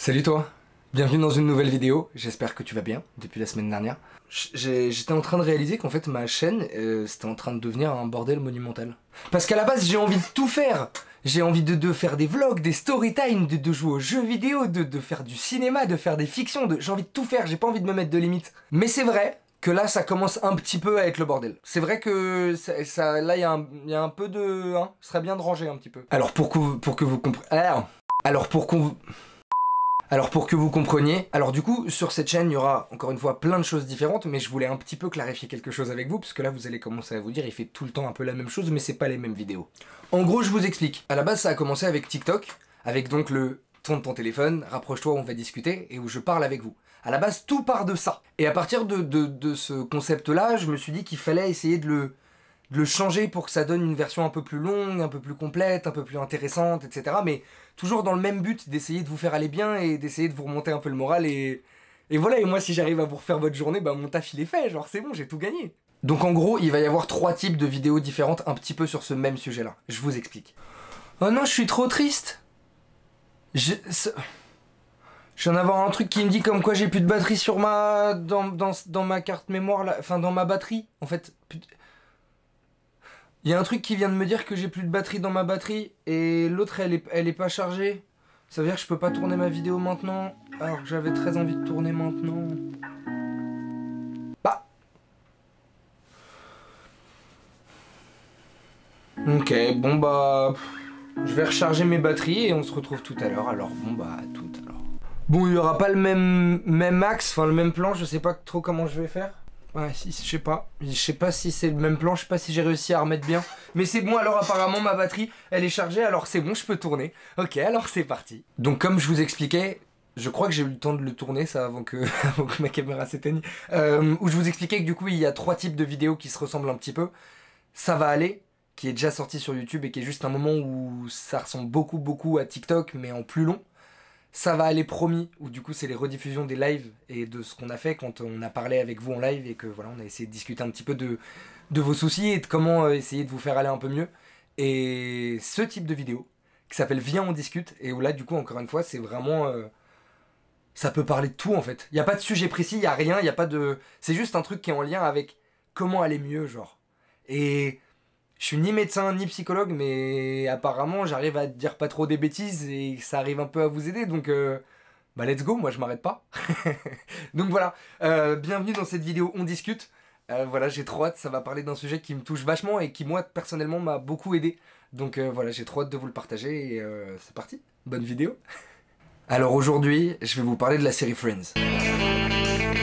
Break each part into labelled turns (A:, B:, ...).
A: Salut toi, bienvenue dans une nouvelle vidéo, j'espère que tu vas bien depuis la semaine dernière. J'étais en train de réaliser qu'en fait ma chaîne, c'était en train de devenir un bordel monumental. Parce qu'à la base j'ai envie de tout faire. J'ai envie de faire des vlogs, des storytime, de jouer aux jeux vidéo, de faire du cinéma, de faire des fictions, j'ai envie de tout faire, j'ai pas envie de me mettre de limites. Mais c'est vrai que là ça commence un petit peu à être le bordel. C'est vrai que là il y a un peu de... Hein, ce serait bien de ranger un petit peu. Alors pour que vous compreniez... Alors pour que vous compreniez, alors du coup sur cette chaîne il y aura encore une fois plein de choses différentes, mais je voulais un petit peu clarifier quelque chose avec vous, parce que là vous allez commencer à vous dire il fait tout le temps un peu la même chose mais c'est pas les mêmes vidéos. En gros je vous explique, à la base ça a commencé avec TikTok, avec donc le tourne ton téléphone, rapproche-toi on va discuter, et où je parle avec vous. À la base tout part de ça. Et à partir de ce concept là, je me suis dit qu'il fallait essayer de le changer pour que ça donne une version un peu plus longue, un peu plus complète, un peu plus intéressante, etc. Mais toujours dans le même but d'essayer de vous faire aller bien et d'essayer de vous remonter un peu le moral et voilà, et moi si j'arrive à vous refaire votre journée, bah mon taf il est fait, genre c'est bon, j'ai tout gagné. Donc en gros, il va y avoir 3 types de vidéos différentes un petit peu sur ce même sujet-là. Je vous explique. Oh non, je suis trop triste. Je viens d'avoir un truc qui me dit comme quoi j'ai plus de batterie sur ma... dans ma carte mémoire, là, enfin dans ma batterie, en fait... Il y a un truc qui vient de me dire que j'ai plus de batterie dans ma batterie et l'autre elle est pas chargée. Ça veut dire que je peux pas tourner ma vidéo maintenant alors que j'avais très envie de tourner maintenant. Bah. Ok, bon bah... Je vais recharger mes batteries et on se retrouve tout à l'heure. Alors bon bah à tout alors. Bon, il y aura pas le même axe, enfin le même plan, je sais pas trop comment je vais faire. Ouais, si, je sais pas si c'est le même plan, je sais pas si j'ai réussi à remettre bien. Mais c'est bon, alors apparemment ma batterie, elle est chargée, alors c'est bon, je peux tourner. Ok, alors c'est parti. Donc comme je vous expliquais, je crois que j'ai eu le temps de le tourner, ça, avant que, avant que ma caméra s'éteigne. Où je vous expliquais que du coup, il y a 3 types de vidéos qui se ressemblent un petit peu. Ça va aller, qui est déjà sorti sur YouTube et qui est juste un moment où ça ressemble beaucoup à TikTok, mais en plus long. Ça va aller promis, où du coup c'est les rediffusions des lives et de ce qu'on a fait quand on a parlé avec vous en live et que voilà, on a essayé de discuter un petit peu de vos soucis et de comment essayer de vous faire aller un peu mieux. Et ce type de vidéo, qui s'appelle Viens on discute, et où là du coup encore une fois c'est vraiment... ça peut parler de tout en fait. Il n'y a pas de sujet précis, il n'y a rien, il n'y a pas de... C'est juste un truc qui est en lien avec comment aller mieux genre. Et... Je suis ni médecin ni psychologue, mais apparemment j'arrive à dire pas trop des bêtises et ça arrive un peu à vous aider, donc bah let's go, moi je m'arrête pas. Donc voilà, bienvenue dans cette vidéo On discute. Voilà, j'ai trop hâte, ça va parler d'un sujet qui me touche vachement et qui moi personnellement m'a beaucoup aidé. Donc voilà, j'ai trop hâte de vous le partager et c'est parti, bonne vidéo. Alors aujourd'hui, je vais vous parler de la série Friends.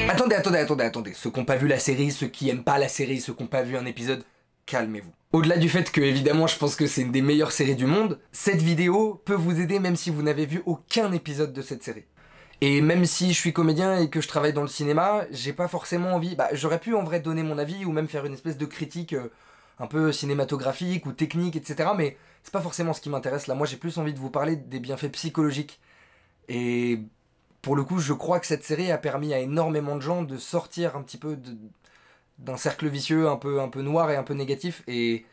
A: Attendez, ceux qui n'ont pas vu la série, ceux qui aiment pas la série, ceux qui n'ont pas vu un épisode, calmez-vous. Au-delà du fait que, évidemment, je pense que c'est une des meilleures séries du monde, cette vidéo peut vous aider même si vous n'avez vu aucun épisode de cette série. Et même si je suis comédien et que je travaille dans le cinéma, j'ai pas forcément envie... Bah, j'aurais pu en vrai donner mon avis ou même faire une espèce de critique un peu cinématographique ou technique, etc. Mais c'est pas forcément ce qui m'intéresse là. Moi, j'ai plus envie de vous parler des bienfaits psychologiques. Et pour le coup, je crois que cette série a permis à énormément de gens de sortir un petit peu d'un cercle vicieux un peu noir et un peu négatif, et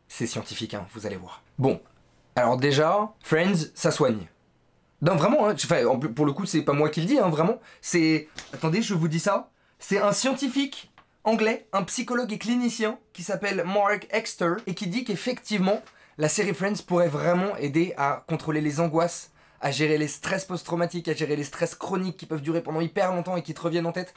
A: c'est scientifique, hein, vous allez voir. Bon, alors déjà, Friends, ça soigne. Non, vraiment, hein, enfin, pour le coup, c'est pas moi qui le dis, hein, vraiment. C'est... Attendez, je vous dis ça. C'est un scientifique anglais, un psychologue et clinicien, qui s'appelle Mark Exter, et qui dit qu'effectivement, la série Friends pourrait vraiment aider à contrôler les angoisses, à gérer les stress post-traumatiques, à gérer les stress chroniques qui peuvent durer pendant hyper longtemps et qui te reviennent en tête.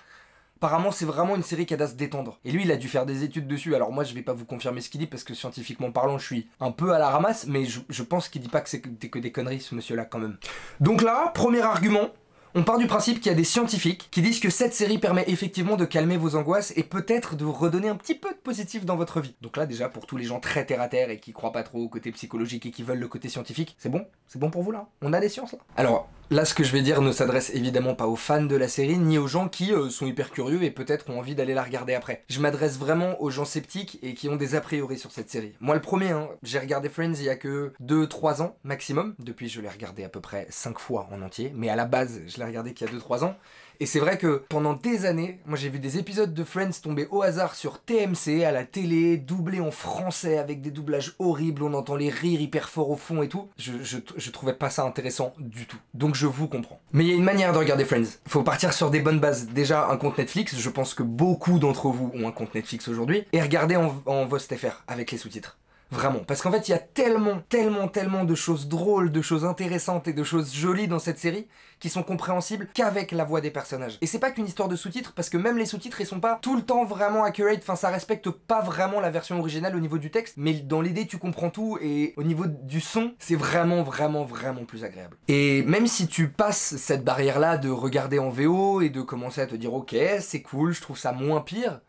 A: Apparemment, c'est vraiment une série qui aide à se détendre. Et lui, il a dû faire des études dessus. Alors moi, je vais pas vous confirmer ce qu'il dit, parce que scientifiquement parlant, je suis un peu à la ramasse, mais je pense qu'il dit pas que c'est que des conneries, ce monsieur-là, quand même. Donc là, premier argument, on part du principe qu'il y a des scientifiques qui disent que cette série permet effectivement de calmer vos angoisses et peut-être de redonner un petit peu de positif dans votre vie. Donc là, déjà, pour tous les gens très terre-à-terre et qui croient pas trop au côté psychologique et qui veulent le côté scientifique, c'est bon? C'est bon pour vous, là? On a des sciences, là? Alors... Là, ce que je vais dire ne s'adresse évidemment pas aux fans de la série, ni aux gens qui sont hyper curieux et peut-être ont envie d'aller la regarder après. Je m'adresse vraiment aux gens sceptiques et qui ont des a priori sur cette série. Moi, le premier, hein, j'ai regardé Friends il y a que 2-3 ans maximum. Depuis, je l'ai regardé à peu près 5 fois en entier. Mais à la base, je l'ai regardé qu'il y a 2-3 ans. Et c'est vrai que pendant des années, moi j'ai vu des épisodes de Friends tomber au hasard sur TMC, à la télé, doublés en français avec des doublages horribles, on entend les rires hyper forts au fond et tout. Je trouvais pas ça intéressant du tout. Donc je vous comprends. Mais il y a une manière de regarder Friends. Faut partir sur des bonnes bases. Déjà, un compte Netflix, je pense que beaucoup d'entre vous ont un compte Netflix aujourd'hui, et regardez en VOST.fr avec les sous-titres. Vraiment. Parce qu'en fait, il y a tellement de choses drôles, de choses intéressantes et de choses jolies dans cette série qui sont compréhensibles qu'avec la voix des personnages. Et c'est pas qu'une histoire de sous-titres, parce que même les sous-titres, ils sont pas tout le temps vraiment accurate, enfin ça respecte pas vraiment la version originale au niveau du texte, mais dans l'idée, tu comprends tout, et au niveau du son, c'est vraiment plus agréable. Et même si tu passes cette barrière-là de regarder en VO et de commencer à te dire « Ok, c'est cool, je trouve ça moins pire »,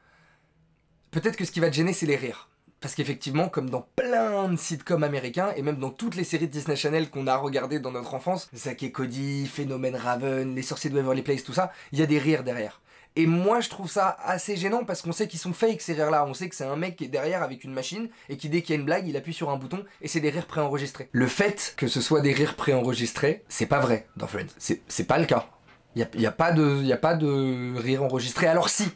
A: peut-être que ce qui va te gêner, c'est les rires. Parce qu'effectivement, comme dans plein de sitcoms américains, et même dans toutes les séries de Disney Channel qu'on a regardées dans notre enfance, Zack et Cody, Phénomène Raven, Les Sorciers de Waverly Place, tout ça, il y a des rires derrière. Et moi, je trouve ça assez gênant parce qu'on sait qu'ils sont fake, ces rires-là. On sait que c'est un mec qui est derrière avec une machine et qui, dès qu'il y a une blague, il appuie sur un bouton et c'est des rires préenregistrés. Le fait que ce soit des rires préenregistrés, c'est pas vrai dans Friends. C'est pas le cas. Il y a pas de rire enregistré. Alors si,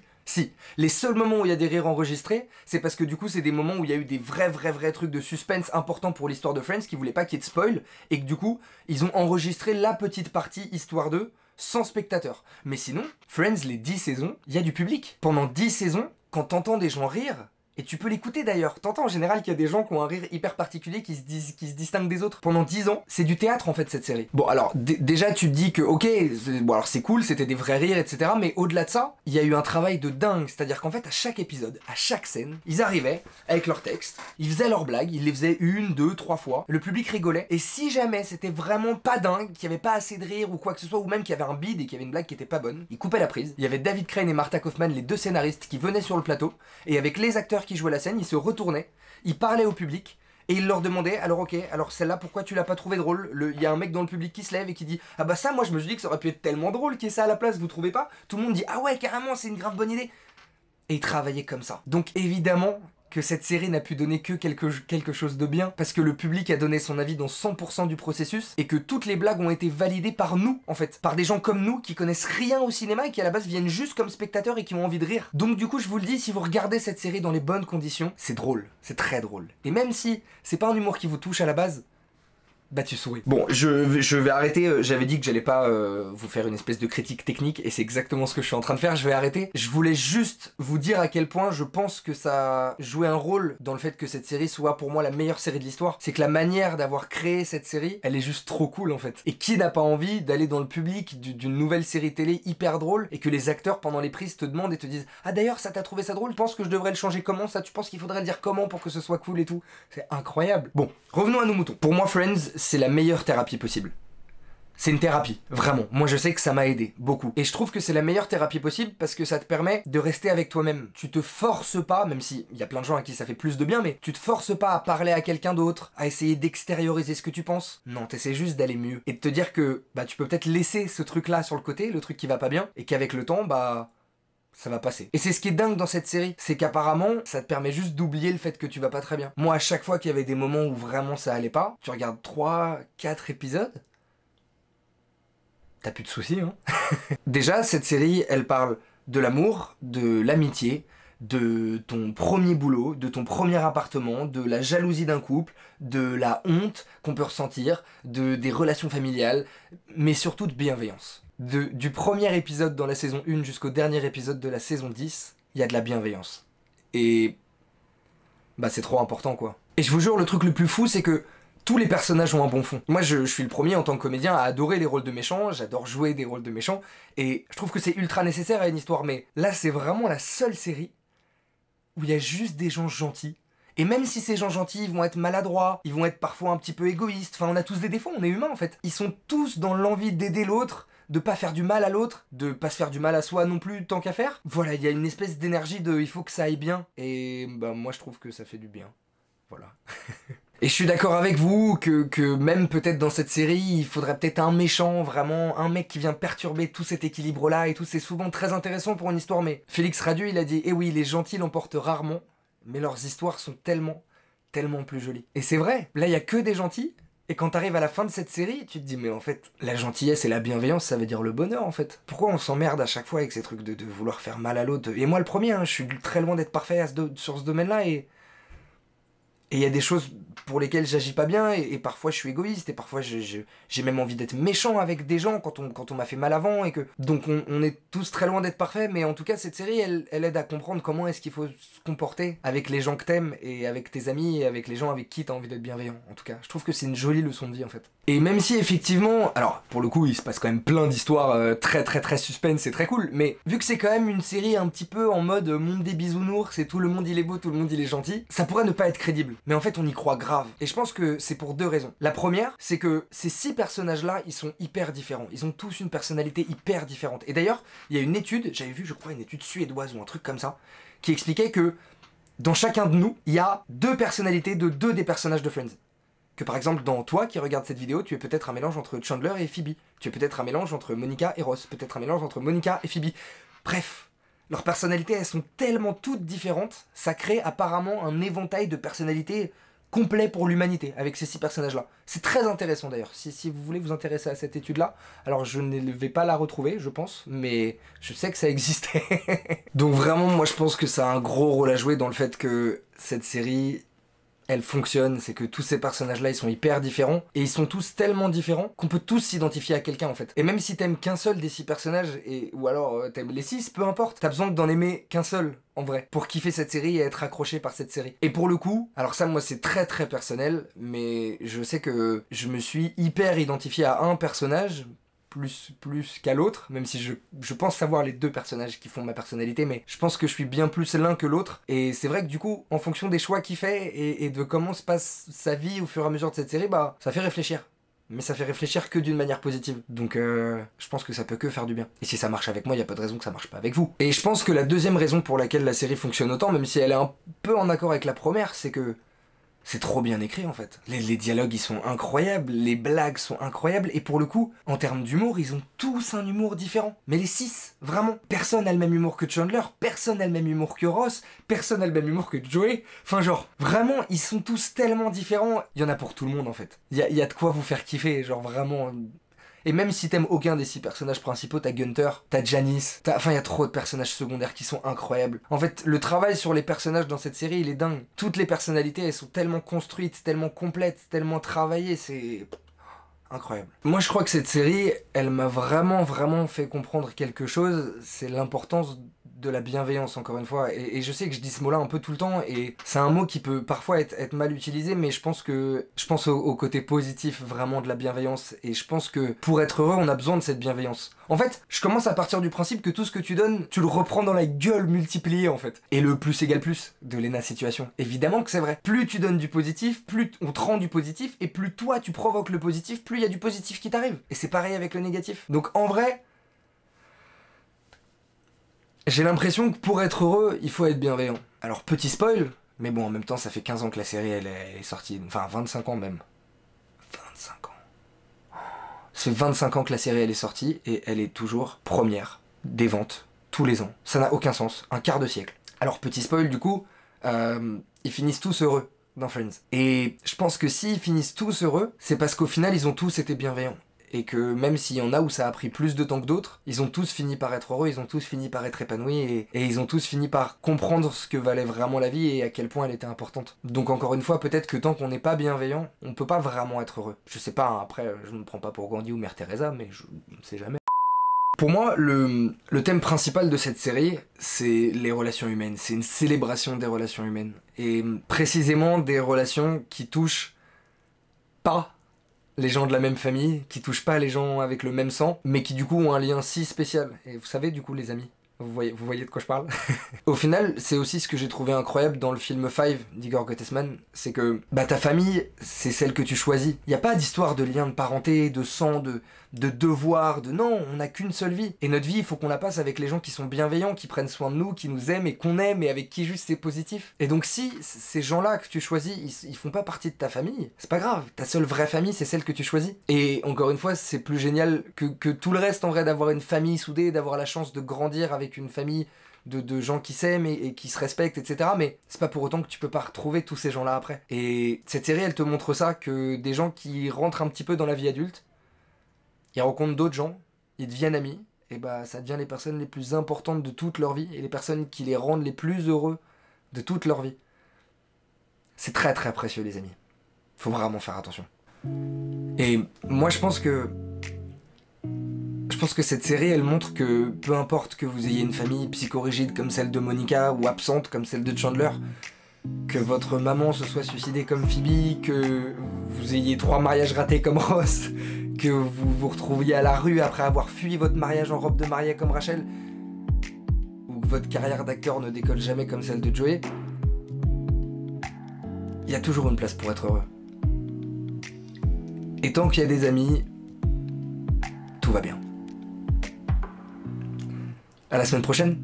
A: les seuls moments où il y a des rires enregistrés, c'est parce que du coup c'est des moments où il y a eu des vrais trucs de suspense importants pour l'histoire de Friends qui voulaient pas qu'il y ait de spoil, et que du coup, ils ont enregistré la petite partie histoire d'eux sans spectateurs. Mais sinon, Friends, les 10 saisons, il y a du public. Pendant 10 saisons, quand t'entends des gens rire, et tu peux l'écouter d'ailleurs. T'entends en général qu'il y a des gens qui ont un rire hyper particulier qui se distinguent des autres. Pendant 10 ans, c'est du théâtre en fait cette série. Bon alors, déjà tu te dis que ok, bon alors c'est cool, c'était des vrais rires, etc. Mais au-delà de ça, il y a eu un travail de dingue. C'est-à-dire qu'en fait, à chaque épisode, à chaque scène, ils arrivaient avec leur texte, ils faisaient leurs blagues, ils les faisaient 1, 2, 3 fois. Le public rigolait. Et si jamais c'était vraiment pas dingue, qu'il y avait pas assez de rire ou quoi que ce soit, ou même qu'il y avait un bide et qu'il y avait une blague qui était pas bonne, ils coupaient la prise. Il y avait David Crane et Martha Kaufman, les deux scénaristes, qui venaient sur le plateau, et avec les acteurs qui jouaient la scène, ils se retournaient, ils parlaient au public, et ils leur demandaient, alors ok, alors celle-là, pourquoi tu l'as pas trouvé drôle? Il y a un mec dans le public qui se lève et qui dit, ah bah ça, moi je me suis dit que ça aurait pu être tellement drôle qu'il y ait ça à la place, vous trouvez pas? Tout le monde dit, ah ouais, carrément, c'est une grave bonne idée. Et ils travaillaient comme ça. Donc évidemment que cette série n'a pu donner que quelque chose de bien, parce que le public a donné son avis dans 100% du processus, et que toutes les blagues ont été validées par nous, en fait. Par des gens comme nous, qui connaissent rien au cinéma, et qui à la base viennent juste comme spectateurs et qui ont envie de rire. Donc du coup, je vous le dis, si vous regardez cette série dans les bonnes conditions, c'est drôle. C'est très drôle. Et même si c'est pas un humour qui vous touche à la base, bah tu souris. Bon, je vais arrêter, j'avais dit que j'allais pas vous faire une espèce de critique technique, et c'est exactement ce que je suis en train de faire, je vais arrêter. Je voulais juste vous dire à quel point je pense que ça jouait un rôle dans le fait que cette série soit pour moi la meilleure série de l'histoire. C'est que la manière d'avoir créé cette série, elle est juste trop cool en fait. Et qui n'a pas envie d'aller dans le public d'une nouvelle série télé hyper drôle, et que les acteurs pendant les prises te demandent et te disent « Ah d'ailleurs, ça t'a trouvé ça drôle? Tu penses que je devrais le changer comment ça? Tu penses qu'il faudrait le dire comment pour que ce soit cool et tout ?» C'est incroyable. Bon, revenons à nos moutons. Pour moi, Friends, c'est la meilleure thérapie possible. C'est une thérapie, vraiment. Moi je sais que ça m'a aidé, beaucoup. Et je trouve que c'est la meilleure thérapie possible parce que ça te permet de rester avec toi-même. Tu te forces pas, même si il y a plein de gens à qui ça fait plus de bien, mais tu te forces pas à parler à quelqu'un d'autre, à essayer d'extérioriser ce que tu penses. Non, t'essaies juste d'aller mieux. Et de te dire que bah tu peux peut-être laisser ce truc-là sur le côté, le truc qui va pas bien, et qu'avec le temps, bah ça va passer. Et c'est ce qui est dingue dans cette série, c'est qu'apparemment, ça te permet juste d'oublier le fait que tu vas pas très bien. Moi, à chaque fois qu'il y avait des moments où vraiment ça allait pas, tu regardes 3, 4 épisodes, t'as plus de soucis, hein. Déjà, cette série, elle parle de l'amour, de l'amitié, de ton premier boulot, de ton premier appartement, de la jalousie d'un couple, de la honte qu'on peut ressentir, des relations familiales, mais surtout de bienveillance. Du premier épisode dans la saison 1 jusqu'au dernier épisode de la saison 10, il y a de la bienveillance. Et bah c'est trop important quoi. Et je vous jure, le truc le plus fou, c'est que tous les personnages ont un bon fond. Moi je suis le premier en tant que comédien à adorer les rôles de méchants, j'adore jouer des rôles de méchants, et je trouve que c'est ultra nécessaire à une histoire, mais là c'est vraiment la seule série où il y a juste des gens gentils. Et même si ces gens gentils, ils vont être maladroits, ils vont être parfois un petit peu égoïstes, enfin on a tous des défauts, on est humains en fait. Ils sont tous dans l'envie d'aider l'autre, de pas faire du mal à l'autre, de pas se faire du mal à soi non plus tant qu'à faire. Voilà, il y a une espèce d'énergie de il faut que ça aille bien, et bah moi je trouve que ça fait du bien. Voilà. Et je suis d'accord avec vous que même peut-être dans cette série, il faudrait peut-être un méchant, vraiment, un mec qui vient perturber tout cet équilibre-là et tout, c'est souvent très intéressant pour une histoire, mais Félix Radieux, il a dit « Eh oui, les gentils l'emportent rarement, mais leurs histoires sont tellement plus jolies. » Et c'est vrai, là il y a que des gentils, et quand t'arrives à la fin de cette série, tu te dis « Mais en fait, la gentillesse et la bienveillance, ça veut dire le bonheur en fait. Pourquoi on s'emmerde à chaque fois avec ces trucs de vouloir faire mal à l'autre ?» Et moi le premier, hein, je suis très loin d'être parfait sur ce domaine-là, et Et il y a des choses pour lesquelles j'agis pas bien, et parfois je suis égoïste, et parfois j'ai même envie d'être méchant avec des gens quand on m'a fait mal avant, et que... Donc on est tous très loin d'être parfaits, mais en tout cas cette série, elle aide à comprendre comment est-ce qu'il faut se comporter avec les gens que t'aimes, et avec tes amis, et avec les gens avec qui t'as envie d'être bienveillant, en tout cas. Je trouve que c'est une jolie leçon de vie, en fait. Et même si effectivement, alors pour le coup il se passe quand même plein d'histoires très suspense, c'est très cool, mais vu que c'est quand même une série un petit peu en mode monde des bisounours, et tout le monde il est beau, tout le monde il est gentil, ça pourrait ne pas être crédible. Mais en fait on y croit grave. Et je pense que c'est pour deux raisons. La première, c'est que ces 6 personnages-là, ils sont hyper différents. Ils ont tous une personnalité hyper différente. Et d'ailleurs, il y a une étude, j'avais vu je crois une étude suédoise ou un truc comme ça, qui expliquait que dans chacun de nous, il y a 2 personnalités de 2 des personnages de Friends. Que par exemple, dans toi qui regarde cette vidéo, tu es peut-être un mélange entre Chandler et Phoebe. Tu es peut-être un mélange entre Monica et Ross. Peut-être un mélange entre Monica et Phoebe. Bref, leurs personnalités, elles sont tellement toutes différentes, ça crée apparemment un éventail de personnalités complet pour l'humanité, avec ces 6 personnages-là. C'est très intéressant d'ailleurs. Si vous voulez vous intéresser à cette étude-là, alors je ne vais pas la retrouver, je pense, mais je sais que ça existait. Donc vraiment, moi je pense que ça a un gros rôle à jouer dans le fait que cette série... elle fonctionne, c'est que tous ces personnages-là, ils sont hyper différents, et ils sont tous tellement différents qu'on peut tous s'identifier à quelqu'un en fait. Et même si t'aimes qu'un seul des 6 personnages, ou alors t'aimes les 6, peu importe, t'as besoin d'en aimer qu'un seul, en vrai, pour kiffer cette série et être accroché par cette série. Et pour le coup, alors ça moi c'est très personnel, mais je sais que je me suis hyper identifié à un personnage, plus qu'à l'autre, même si je pense savoir les 2 personnages qui font ma personnalité, mais je pense que je suis bien plus l'un que l'autre, et c'est vrai que du coup, en fonction des choix qu'il fait, et de comment se passe sa vie au fur et à mesure de cette série, bah, ça fait réfléchir. Mais ça fait réfléchir que d'une manière positive. Donc je pense que ça peut que faire du bien. Et si ça marche avec moi, il y a pas de raison que ça marche pas avec vous. Et je pense que la deuxième raison pour laquelle la série fonctionne autant, même si elle est un peu en accord avec la première, c'est que c'est trop bien écrit en fait. Les dialogues ils sont incroyables, les blagues sont incroyables, et pour le coup, en termes d'humour, ils ont tous un humour différent. Mais les 6, vraiment. Personne n'a le même humour que Chandler, personne n'a le même humour que Ross, personne n'a le même humour que Joey. Enfin genre, vraiment, ils sont tous tellement différents. Il y en a pour tout le monde en fait. Il y a de quoi vous faire kiffer, genre vraiment... Et même si t'aimes aucun des 6 personnages principaux, t'as Gunther, t'as Janice, enfin il y a trop de personnages secondaires qui sont incroyables. En fait, le travail sur les personnages dans cette série, il est dingue. Toutes les personnalités, elles sont tellement construites, tellement complètes, tellement travaillées, c'est... incroyable. Moi je crois que cette série, elle m'a vraiment fait comprendre quelque chose, c'est l'importance de la bienveillance encore une fois, et je sais que je dis ce mot là un peu tout le temps, et c'est un mot qui peut parfois être mal utilisé, mais je pense au côté positif vraiment de la bienveillance, et je pense que pour être heureux on a besoin de cette bienveillance. En fait, je commence à partir du principe que tout ce que tu donnes, tu le reprends dans la gueule multiplié en fait. Et le plus égale plus de Lena Situation. Évidemment que c'est vrai. Plus tu donnes du positif, plus on te rend du positif, et plus toi tu provoques le positif, plus il y a du positif qui t'arrive. Et c'est pareil avec le négatif. Donc en vrai, j'ai l'impression que pour être heureux, il faut être bienveillant. Alors petit spoil, mais bon en même temps ça fait 15 ans que la série elle est sortie, enfin 25 ans même. 25 ans. Ça fait 25 ans que la série elle est sortie et elle est toujours première des ventes tous les ans. Ça n'a aucun sens, un quart de siècle. Alors petit spoil du coup, ils finissent tous heureux dans Friends. Et je pense que s'ils finissent tous heureux, c'est parce qu'au final ils ont tous été bienveillants. Et que même s'il y en a où ça a pris plus de temps que d'autres, ils ont tous fini par être heureux, ils ont tous fini par être épanouis, et ils ont tous fini par comprendre ce que valait vraiment la vie et à quel point elle était importante. Donc encore une fois, peut-être que tant qu'on n'est pas bienveillant, on peut pas vraiment être heureux. Je sais pas, hein, après je ne me prends pas pour Gandhi ou Mère Teresa, mais je ne sais jamais. Pour moi, le thème principal de cette série, c'est les relations humaines. C'est une célébration des relations humaines. Et précisément des relations qui touchent pas les gens de la même famille, qui touchent pas les gens avec le même sang, mais qui du coup ont un lien si spécial. Et vous savez du coup les amis, vous voyez de quoi je parle. Au final, c'est aussi ce que j'ai trouvé incroyable dans le film Five d'Igor Gottesman, c'est que bah ta famille, c'est celle que tu choisis. Y a pas d'histoire de lien de parenté, de sang, de devoir, de non, on n'a qu'une seule vie. Et notre vie, il faut qu'on la passe avec les gens qui sont bienveillants, qui prennent soin de nous, qui nous aiment et qu'on aime et avec qui juste c'est positif. Et donc si ces gens-là que tu choisis, ils font pas partie de ta famille, c'est pas grave. Ta seule vraie famille, c'est celle que tu choisis. Et encore une fois, c'est plus génial que tout le reste en vrai, d'avoir une famille soudée, d'avoir la chance de grandir avec une famille de gens qui s'aiment et qui se respectent, etc. Mais c'est pas pour autant que tu peux pas retrouver tous ces gens-là après. Et cette série, elle te montre ça, que des gens qui rentrent un petit peu dans la vie adulte, ils rencontrent d'autres gens, ils deviennent amis, et bah ça devient les personnes les plus importantes de toute leur vie, et les personnes qui les rendent les plus heureux de toute leur vie. C'est très très précieux les amis. Faut vraiment faire attention. Et moi je pense que cette série elle montre que peu importe que vous ayez une famille psychorigide comme celle de Monica ou absente comme celle de Chandler, que votre maman se soit suicidée comme Phoebe, que vous ayez 3 mariages ratés comme Ross, que vous vous retrouviez à la rue après avoir fui votre mariage en robe de mariée comme Rachel, ou que votre carrière d'acteur ne décolle jamais comme celle de Joey, il y a toujours une place pour être heureux. Et tant qu'il y a des amis, tout va bien. À la semaine prochaine.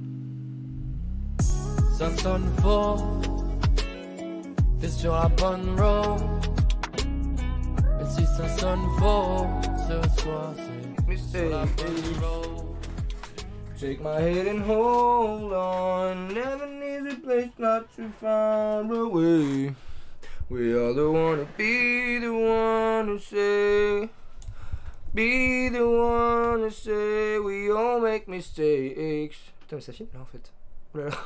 B: Ça sonne fort, t'es sur la bonne road. Et si ça sonne fort, ce soir c'est sur la bonne road.
A: Take my head and hold on. Never needs a place not too far away. We are the one to be the one to say. Be the one to say we all make mistakes. Putain mais ça filme là en fait. Oh là là.